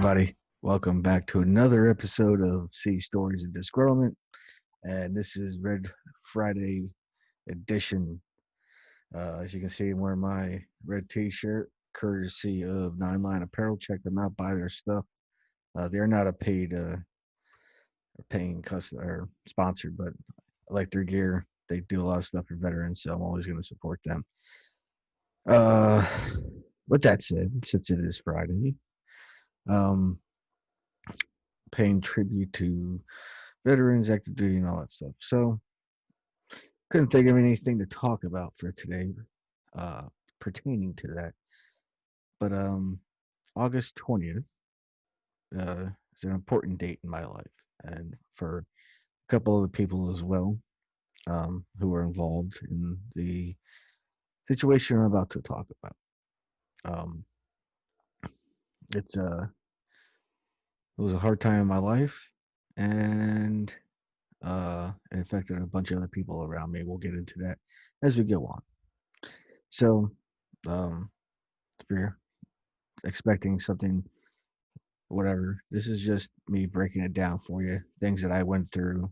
everybody. Welcome back to another episode of Sea Stories of Disgruntlement. And this is Red Friday edition. As you can see, I'm wearing my red t shirt, courtesy of Nine Line Apparel. Check them out, buy their stuff. They're not a paid or paying customer or sponsor, but I like their gear. They do a lot of stuff for veterans, so I'm always going to support them. Uh, with that said, since it is Friday, um, paying tribute to veterans, active duty, and all that stuff. So couldn't think of anything to talk about for today uh, pertaining to that. But August 20th is an important date in my life, and for a couple of the people as well who were involved in the situation I'm about to talk about. Um, it was a hard time in my life, and it affected a bunch of other people around me. We'll get into that as we go on. So, um, if you're expecting something, whatever, this is just me breaking it down for you. Things that I went through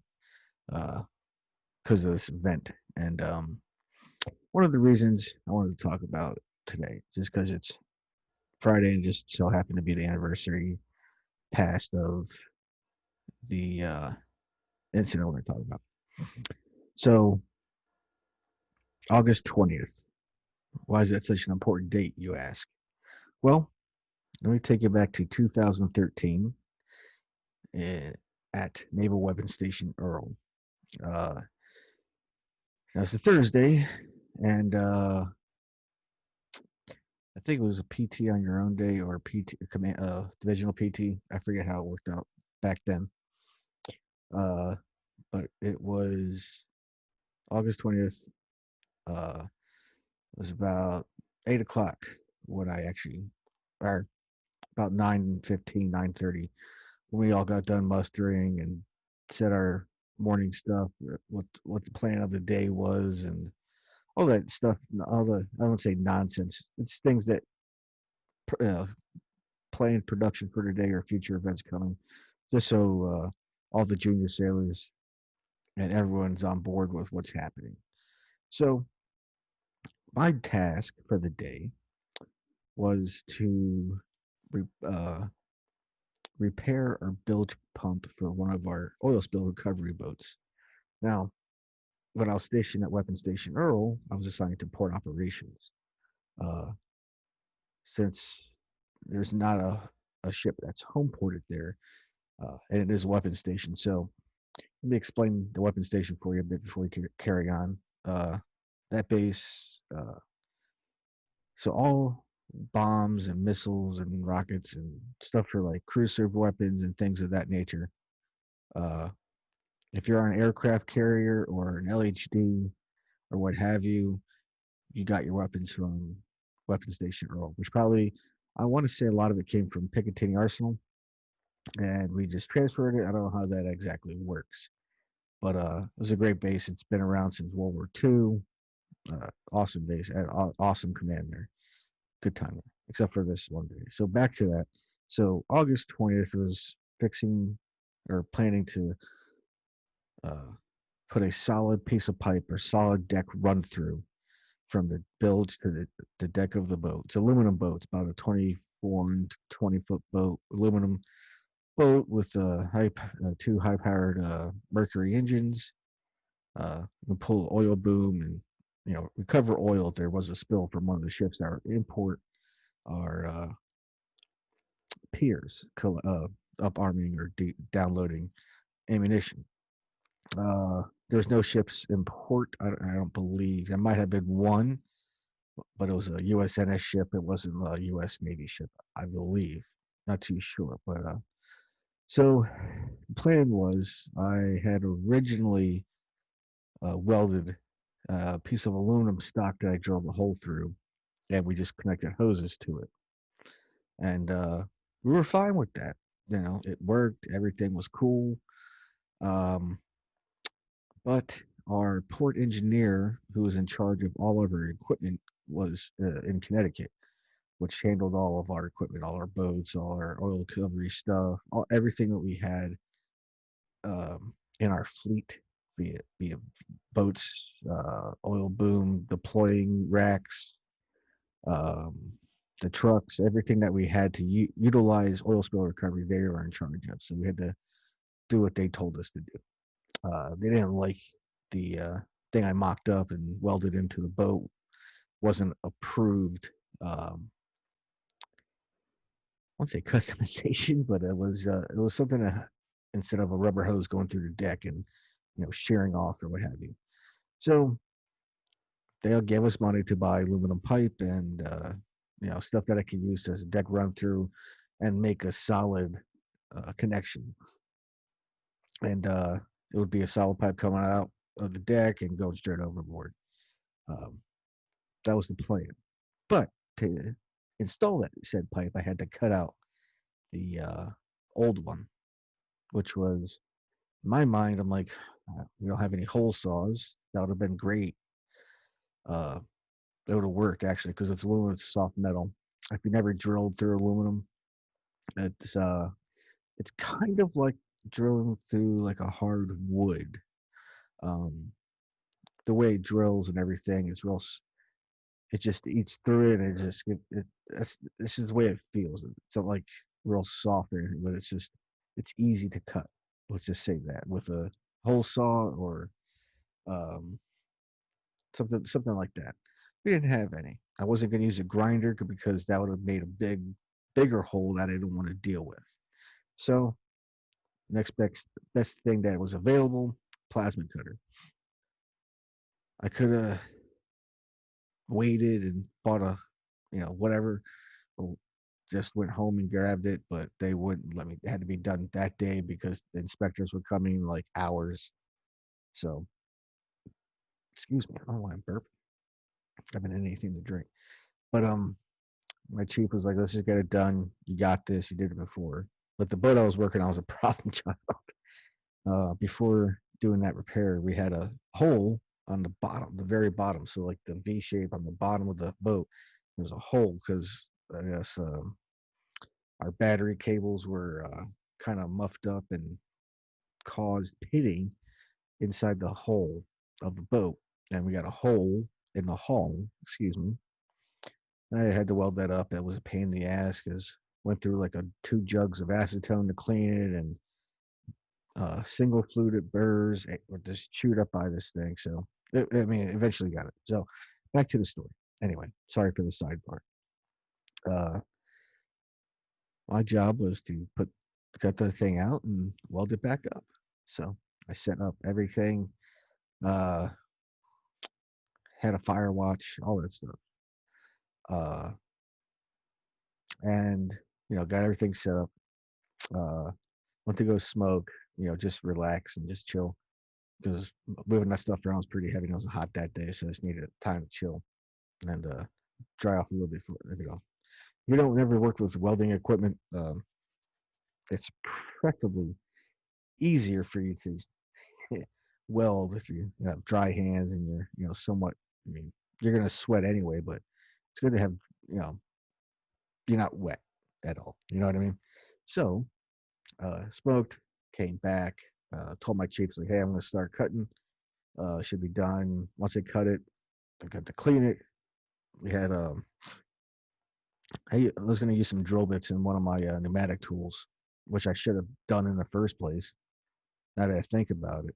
because of this event, and one of the reasons I wanted to talk about it today, just because it's Friday and just so happened to be the anniversary past of the incident we're going to talk about. So, August 20th. Why is that such an important date, you ask? Well, let me take you back to 2013 uh, at Naval Weapons Station Earl. Uh, it's a Thursday, and I think it was a PT on your own day or PT command divisional PT. I forget how it worked out back then. Uh, but it was August 20th. It was about 8 o'clock when I actually, or about 9:15, 9:30, when we all got done mustering and said our morning stuff, what the plan of the day was, and all that stuff. All the I won't say nonsense. It's things that uh, plan production for today or future events coming, just so all the junior sailors and everyone's on board with what's happening. So my task for the day was to re- uh, repair our bilge pump for one of our oil spill recovery boats. Now, when I was stationed at Weapons Station Earl, I was assigned to port operations. Uh, since there's not a ship that's home ported there, and it is a weapons station. So let me explain the weapons station for you a bit before we carry on. Uh, that base, so all bombs and missiles and rockets and stuff for like cruise serve weapons and things of that nature. Uh, if you're on an aircraft carrier or an LHD or what have you, you got your weapons from Weapons Station Earl, which probably I want to say a lot of it came from Picatinny Arsenal, and we just transferred it. I don't know how that exactly works, but it was a great base. It's been around since World War II. Awesome base, awesome command there. Good time there, except for this one day. So back to that. So August 20th was fixing or planning to uh, put a solid piece of pipe or solid deck run through from the bilge to the deck of the boat. It's aluminum boat. It's about a 24 and 20-foot boat, aluminum boat with two high-powered Mercury engines. You can pull oil boom and recover oil if there was a spill from one of the ships that are import our peers up arming or downloading ammunition. There's no ships in port. I don't believe there might have been one, but it was a USNS ship. It wasn't a U.S. Navy ship, I believe. Not too sure, but so the plan was I had originally welded a piece of aluminum stock that I drilled a hole through, and we just connected hoses to it, and we were fine with that. It worked. Everything was cool. Um, but our port engineer, who was in charge of all of our equipment, was in Connecticut. which handled all of our equipment, all our boats, all our oil recovery stuff, everything that we had in our fleet, be it boats, oil boom, deploying racks, um, the trucks, everything that we had to utilize oil spill recovery, they were in charge of. So we had to do what they told us to do. They didn't like the thing I mocked up and welded into the boat wasn't approved. I won't say customization, but it was something instead of a rubber hose going through the deck and shearing off or what have you. So they'll give us money to buy aluminum pipe and stuff that I can use as a deck run through and make a solid connection. And it would be a solid pipe coming out of the deck and going straight overboard. Um, that was the plan. But to install that said pipe, I had to cut out the old one, which was in my mind. I'm like, we don't have any hole saws. That would have been great. Uh, that would have worked actually because it's aluminum, it's soft metal. If you never drilled through aluminum, it's uh, it's kind of like drilling through like a hard wood. Um, the way it drills and everything is real. It just eats through it, and that's this is the way it feels. It's not like real soft or anything, but it's easy to cut. Let's just say that with a hole saw or um, something like that. We didn't have any. I wasn't going to use a grinder because that would have made a bigger hole that I didn't want to deal with. So next best thing that was available, plasma cutter. I could have waited and bought a, whatever, or just went home and grabbed it, but they wouldn't let me. It had to be done that day because the inspectors were coming in like hours. So, excuse me, I don't know why I'm burping. I haven't had anything to drink. But my chief was like, "Let's just get it done. You got this. You did it before." But the boat I was working on was a problem child. Before doing that repair, we had a hole on the bottom, the very bottom. So like the V shape on the bottom of the boat, there's a hole because I guess our battery cables were kind of muffed up and caused pitting inside the hull of the boat. And we got a hole in the hull, excuse me. I had to weld that up. That was a pain in the ass because went through like 2 jugs of acetone to clean it, and single fluted burrs were just chewed up by this thing. So I mean, eventually got it. So back to the story. Anyway, sorry for the sidebar. Uh, my job was to cut the thing out and weld it back up. So I set up everything, uh, had a fire watch, all that stuff, uh, and got everything set up. Uh, went to go smoke, just relax and just chill because moving that stuff around was pretty heavy. And it was hot that day, so I just needed time to chill and dry off a little bit. You don't never work with welding equipment. It's preferably easier for you to weld if you have dry hands and you're somewhat. I mean, you're gonna sweat anyway, but it's good to have you know you're not wet at all. You know what I mean? So smoked, came back, told my chiefs like, hey, I'm gonna start cutting. Should be done. Once I cut it, I got to clean it. We had I was gonna use some drill bits in one of my pneumatic tools, which I should have done in the first place. Now that I think about it,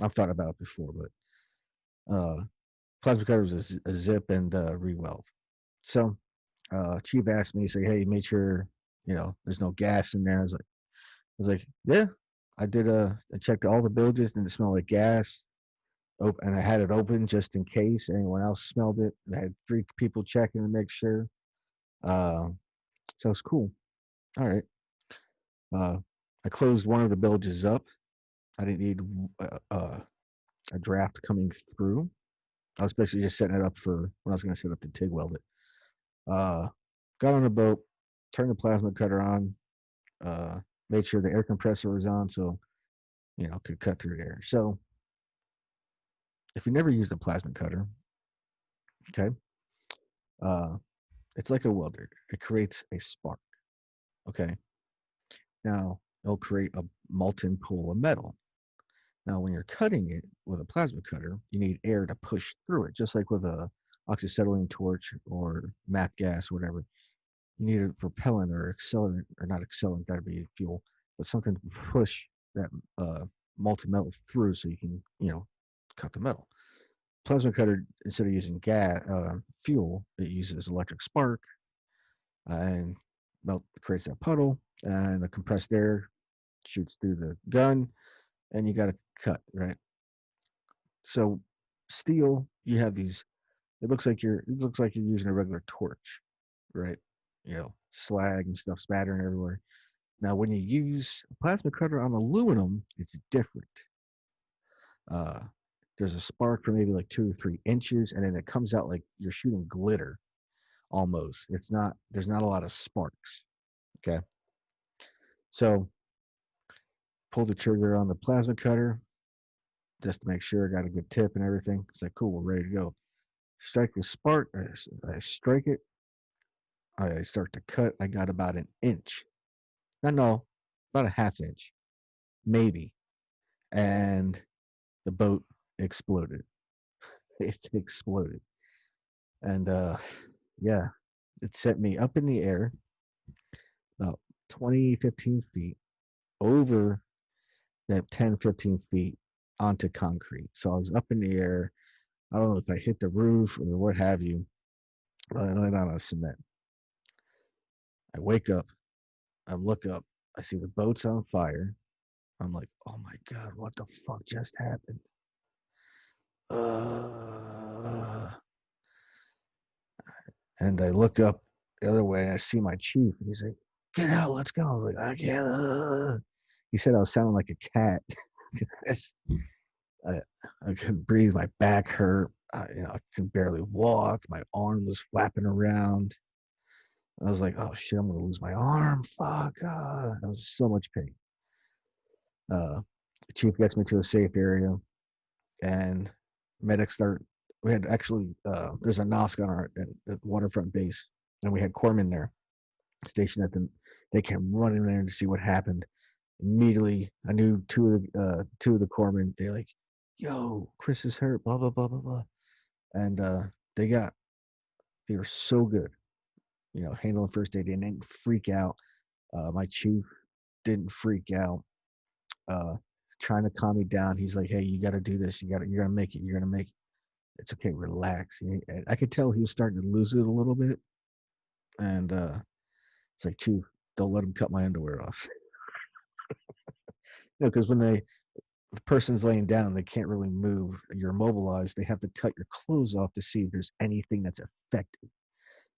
I've thought about it before, but plasma cutter was a zip and re-weld. So chief asked me, say, hey, make sure there's no gas in there. I was like, yeah. I did I checked all the bilges, didn't smell like gas. And I had it open just in case anyone else smelled it. I had 3 people checking to make sure. Uh, so it's cool. All right. Uh, I closed one of the bilges up. I didn't need a draft coming through. I was basically just setting it up for when I was going to set up the TIG weld it. Got on the boat, turned the plasma cutter on, made sure the air compressor was on so could cut through the air. So if you never used a plasma cutter, okay, It's like a welder. It creates a spark. Okay. Now it'll create a molten pool of metal. Now, when you're cutting it with a plasma cutter, you need air to push through it, just like with a oxyacetylene torch or MAP gas, whatever. You need a propellant or accelerant, or not accelerant, that'd be fuel, but something to push that molten metal through so you can, cut the metal. Plasma cutter, instead of using gas fuel, it uses electric spark and melt creates that puddle, and the compressed air shoots through the gun, and you got to cut, right? So steel, you have these. It looks like you're using a regular torch, right? Slag and stuff spattering everywhere. Now, when you use a plasma cutter on aluminum, it's different. Uh, there's a spark for maybe like 2 or 3 inches, and then it comes out like you're shooting glitter almost. It's not. There's not a lot of sparks. Okay, so pull the trigger on the plasma cutter just to make sure I got a good tip and everything. It's like cool, we're ready to go. Strike the spark. I strike it. I start to cut. I got about an inch. No, about a half inch, maybe. And the boat exploded. It exploded. And yeah, it sent me up in the air about 20, 15 feet over that 10, 15 feet onto concrete. So I was up in the air. I don't know if I hit the roof or what have you, but I landed on a cement. I wake up. I look up. I see the boat's on fire. I'm like, oh my God, what the fuck just happened? Uh, and I look up the other way and I see my chief. And he's like, get out, let's go. I was like, I can't. He said I was sounding like a cat. I, I couldn't breathe. My back hurt. I could barely walk. My arm was flapping around. I was like, oh shit, I'm going to lose my arm. Fuck. I was so much pain. The chief gets me to a safe area, and medics start. We had actually there's a NOSC on our at waterfront base, and we had corpsmen there stationed at them. They came running there to see what happened. Immediately, I knew two of the corpsmen. They're like, "Yo, Chris is hurt." Blah blah blah blah blah, and they got they were so good, handling first aid. They didn't freak out. My chief didn't freak out. Uh, Trying to calm me down. He's like, "Hey, you got to do this. You're gonna make it. You're gonna make it. It's okay. Relax." And I could tell he was starting to lose it a little bit, and it's like, "Chief, don't let him cut my underwear off." Because when the person's laying down, they can't really move. You're immobilized. They have to cut your clothes off to see if there's anything that's affected,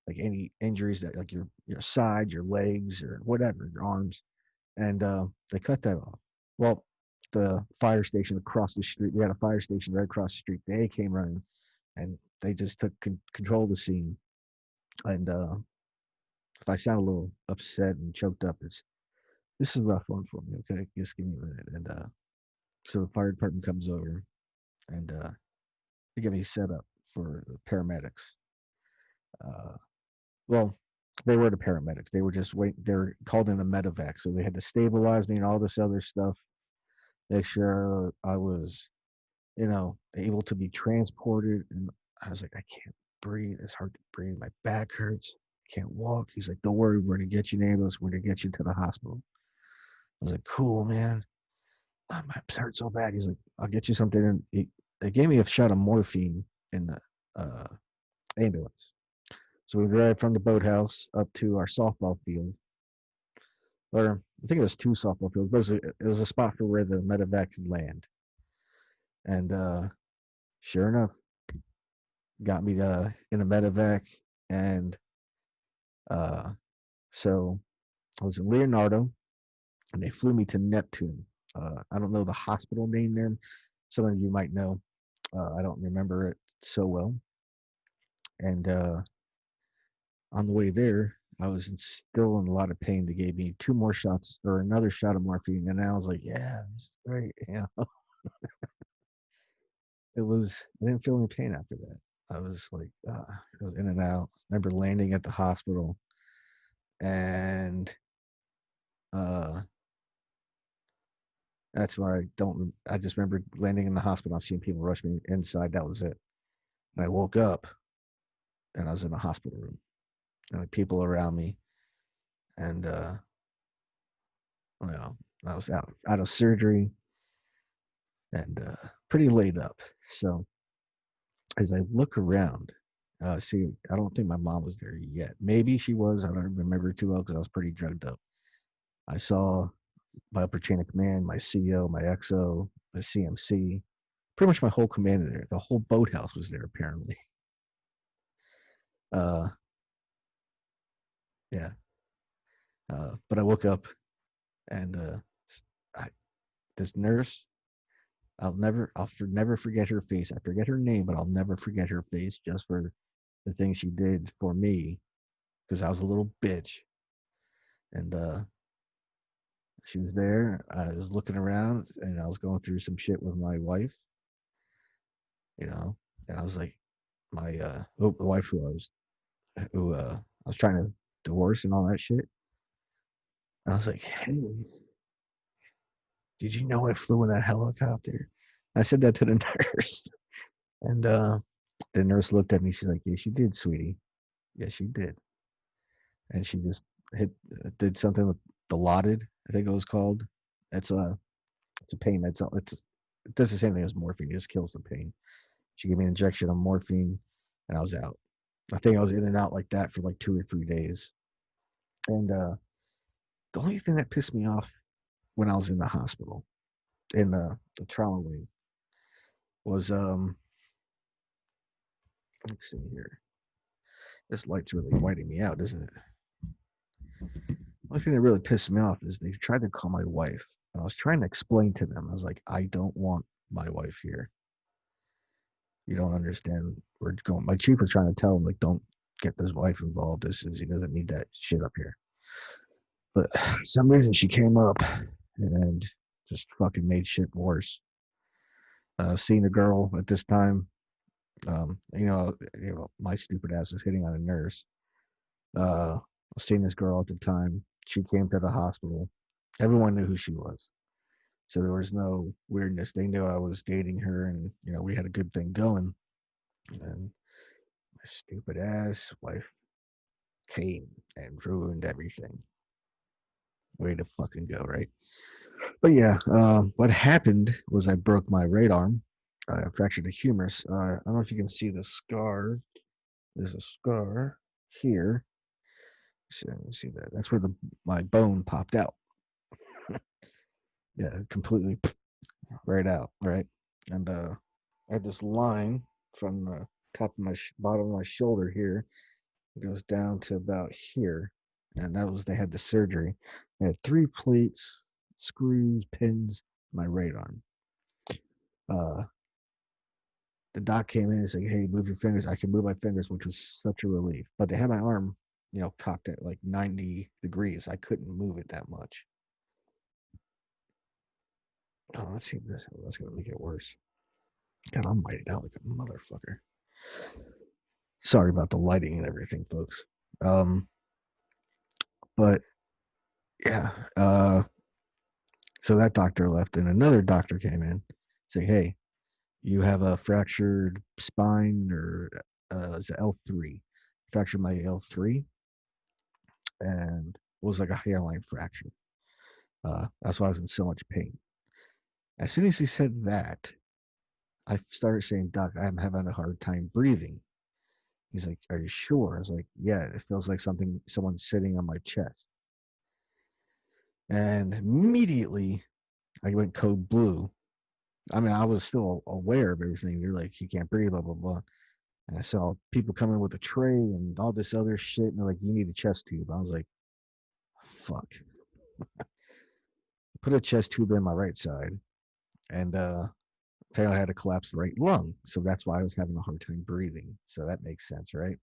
like any injuries that, like your side, your legs, or whatever, your arms, and they cut that off. Well, the fire station across the street, we had a fire station right across the street. They came running, and they just took control of the scene. And if I sound a little upset and choked up, this is a rough one for me. Okay, just give me a minute. And so the fire department comes over, and they get me set up for the paramedics. Uh, well, they were the paramedics. They were just waiting. They were called in a medevac, so they had to stabilize me and all this other stuff. Make sure I was, able to be transported. And I was like, I can't breathe. It's hard to breathe. My back hurts. I can't walk. He's like, don't worry. We're going to get you an ambulance. We're going to get you to the hospital. I was like, cool, man. My back hurts so bad. He's like, I'll get you something. And they gave me a shot of morphine in the ambulance. So we drive from the boathouse up to our softball field. Or I think it was 2 softball fields, but it was a spot for where the medevac could land. And sure enough, got me in a medevac, and uh, so I was in Leonardo, and they flew me to Neptune. I don't know the hospital name there. Some of you might know. I don't remember it so well. And on the way there, I was still in a lot of pain. They gave me 2 more shots or another shot of morphine, and I was like, "Yeah, this is great." Yeah, it was. I didn't feel any pain after that. I was like, I was in and out. I remember landing at the hospital, and uh, that's where I don't. I just remember landing in the hospital and seeing people rush me inside. That was it. And I woke up, and I was in a hospital room, and like people around me, and you know, I was out of surgery and pretty laid up. So as I look around, see, I don't think my mom was there yet. Maybe she was. I don't remember too well because I was pretty drugged up. I saw my upper chain of command, my CO, my XO, my CMC, pretty much my whole command there. The whole boathouse was there apparently. Uh, yeah. But I woke up and I, this nurse, never forget her face. I forget her name, but I'll never forget her face just for the things she did for me because I was a little bitch. And she was there. I was looking around and I was going through some shit with my wife, you know, and I was like, the wife who I was trying to divorce and all that shit. And I was like, hey, did you know I flew in that helicopter? I said that to the nurse. And the nurse looked at me. She's like, yes, you did, sweetie. Yes, you did. And she just did something with Dilaudid, I think it was called. It's a it's a pain. It does the same thing as morphine. It just kills the pain. She gave me an injection of morphine, and I was out. I think I was in and out like that for like 2 or 3 days. And the only thing that pissed me off when I was in the hospital in the trauma wing was let's see here. This light's really whiting me out, isn't it? The only thing that really pissed me off is they tried to call my wife. And I was trying to explain to them. I was like, I don't want my wife here. You don't understand. We're going. My chief was trying to tell him like, don't get this wife involved. He doesn't need that shit up here. But for some reason she came up and just fucking made shit worse. Seeing a girl at this time, my stupid ass was hitting on a nurse. I was seeing this girl at the time. She came to the hospital. Everyone knew who she was. So there was no weirdness. They knew I was dating her and, we had a good thing going. And my stupid ass wife came and ruined everything. Way to fucking go, right? But yeah, what happened was I broke my right arm. I fractured the humerus. I don't know if you can see the scar. There's a scar here. So you see that? That's where my bone popped out. Yeah, completely right out, right? And I had this line from the top of my bottom of my shoulder here. It goes down to about here, and that was they had the surgery. They had 3 plates, screws, pins, my right arm. Uh, the doc came in and said, "Hey, move your fingers." I could move my fingers, which was such a relief. But they had my arm, cocked at like 90 degrees. I couldn't move it that much. Oh, let's see this. That's gonna make it worse. God, I'm whited out like a motherfucker. Sorry about the lighting and everything, folks. Um, but yeah, so that doctor left, and another doctor came in, saying, "Hey, you have a fractured spine, or it's L3. Fractured my L3, and it was like a hairline fracture. That's why I was in so much pain." As soon as he said that, I started saying, "Doc, I'm having a hard time breathing." He's like, "Are you sure?" I was like, "Yeah, it feels like someone's sitting on my chest." And immediately I went code blue. I mean, I was still aware of everything. They're like, "You can't breathe, blah, blah, blah." And I saw people coming with a tray and all this other shit. And they're like, "You need a chest tube." I was like, fuck. Put a chest tube in my right side. And apparently I had to collapse the right lung. So that's why I was having a hard time breathing. So that makes sense, right?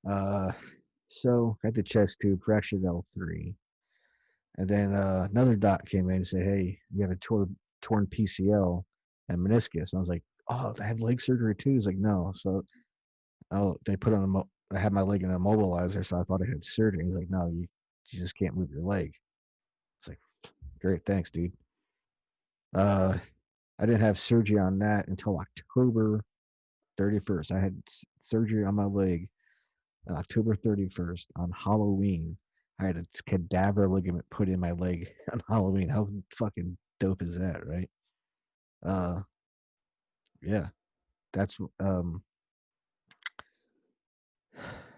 Uh, so I had the chest tube, fractured L3. And then another doc came in and said, "Hey, you have a torn PCL and meniscus. And I was like, oh, I had leg surgery too. He's like, no. So they put on I had my leg in an immobilizer, so I thought I had surgery. He's like, no, you just can't move your leg. It's like, great, thanks, dude. I didn't have surgery on that until October 31st. I had surgery on my leg on October 31st on Halloween. I had a cadaver ligament put in my leg on Halloween. How fucking dope is that, right? Uh, yeah, that's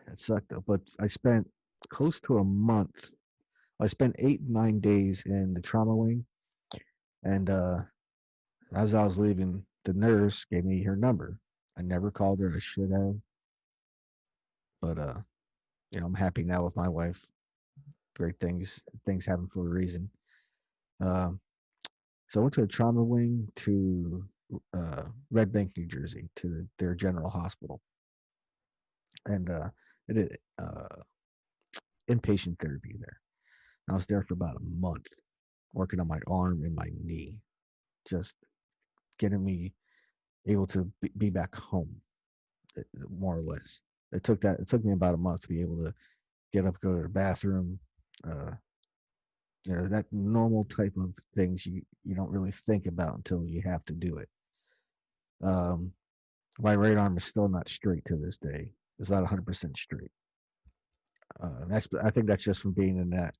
that sucked though. But I spent close to a month. I spent 8, 9 days in the trauma wing, and as I was leaving, the nurse gave me her number. I never called her. I should have, but I'm happy now with my wife. Great things happen for a reason. Um, so I went to the trauma wing to Red Bank, New Jersey, to their general hospital, and I did inpatient therapy there. I was there for about a month, working on my arm and my knee, just getting me able to be back home, more or less. It took me about a month to be able to get up, go to the bathroom, uh, that normal type of things you don't really think about until you have to do it. Um, my right arm is still not straight to this day. It's not 100% straight. I think that's just from being in that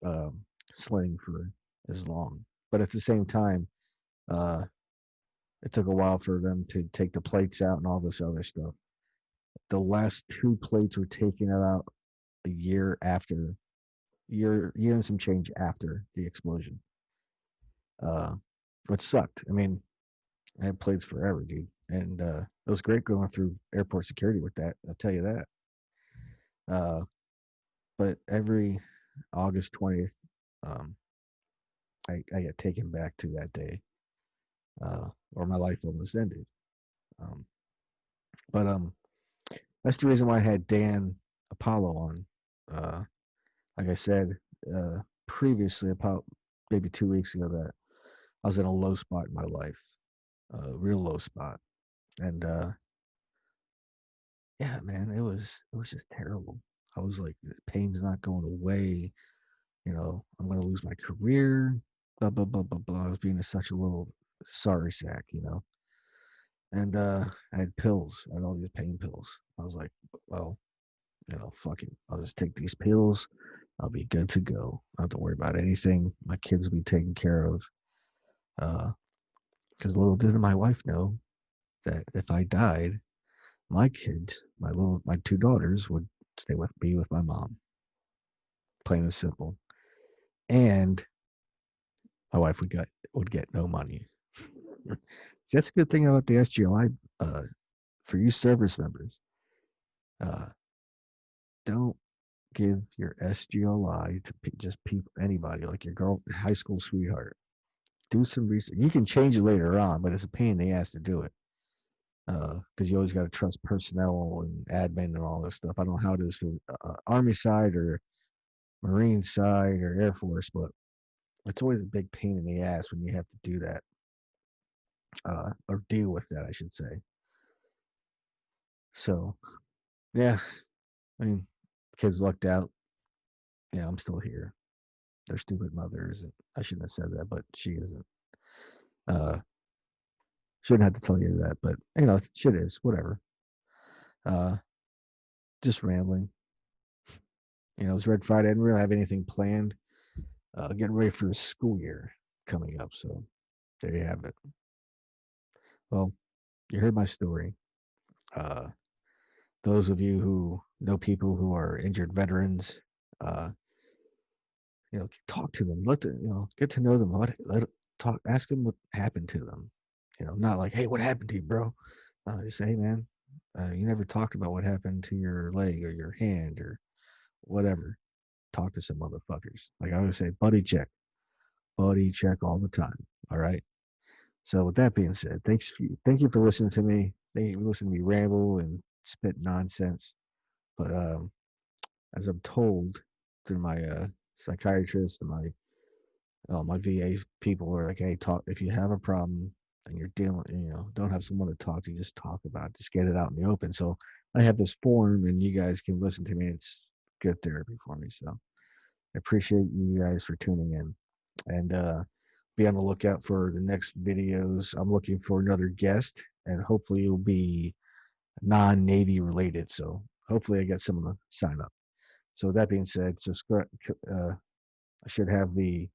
um, sling for as long. But at the same time, uh, it took a while for them to take the plates out and all this other stuff. The last 2 plates were taken out a year and some change after the explosion, uh, which sucked. I mean, I had plates forever, dude, and it was great going through airport security with that. I'll tell you that. Uh, but every August 20th, um, I get taken back to that day, or my life almost ended. Um, but that's the reason why I had Dan Apollo on. Uh, like I said previously, about maybe 2 weeks ago, that I was in a low spot in my life, a real low spot, and yeah, man, it was just terrible. I was like, the pain's not going away. I'm gonna lose my career. Blah blah blah blah blah. I was being such a little sorry sack. And I had pills. I had all these pain pills. I was like, well, fuck it. I'll just take these pills. I'll be good to go. I don't have to worry about anything. My kids will be taken care of. Because little did my wife know that if I died, my kids, my 2 daughters, would be with my mom. Plain and simple. And my wife would get no money. See, that's a good thing about the SGLI. For you service members, uh, don't give your SGLI to just people, anybody, like your high school sweetheart. Do some research. You can change it later on, but it's a pain in the ass to do it, because you always got to trust personnel and admin and all this stuff. I don't know how it is for Army side or Marine side or Air Force, but it's always a big pain in the ass when you have to do that, or deal with that, I should say. So, yeah, I mean, kids lucked out. I'm still here. Their stupid mother isn't. I shouldn't have said that, but she isn't. Uh, shouldn't have to tell you that, but shit is whatever. Uh, just rambling. It's Red Friday. I didn't really have anything planned. Getting ready for the school year coming up. So there you have it. Well, you heard my story. Uh, those of you who know people who are injured veterans, uh, talk to them. Get to know them. Talk. Ask them what happened to them. Not like, hey, what happened to you, bro? Just say, hey, man, you never talked about what happened to your leg or your hand or whatever. Talk to some motherfuckers. Like I always say, buddy check all the time. All right. So with that being said, thank you for listening to me. Thank you for listening to me ramble and spit nonsense. But as I'm told through my psychiatrist and my VA people are like, hey, talk if you have a problem, and you're dealing, don't have someone to talk to, just talk about it, just get it out in the open. So I have this forum, and you guys can listen to me. It's good therapy for me. So I appreciate you guys for tuning in, and be on the lookout for the next videos. I'm looking for another guest, and hopefully it'll be non-Navy related. So hopefully I get someone to sign up. So that being said, subscribe. I should have the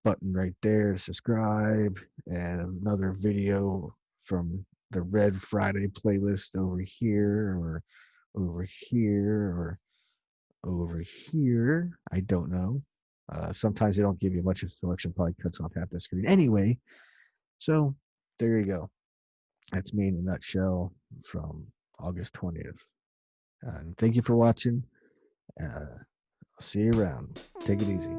button right there to subscribe, and another video from the Red Friday playlist over here, or over here, or over here. I don't know. Sometimes they don't give you much of a selection, probably cuts off half the screen. Anyway, so there you go. That's me in a nutshell from August 20th. And thank you for watching. I'll see you around. Take it easy.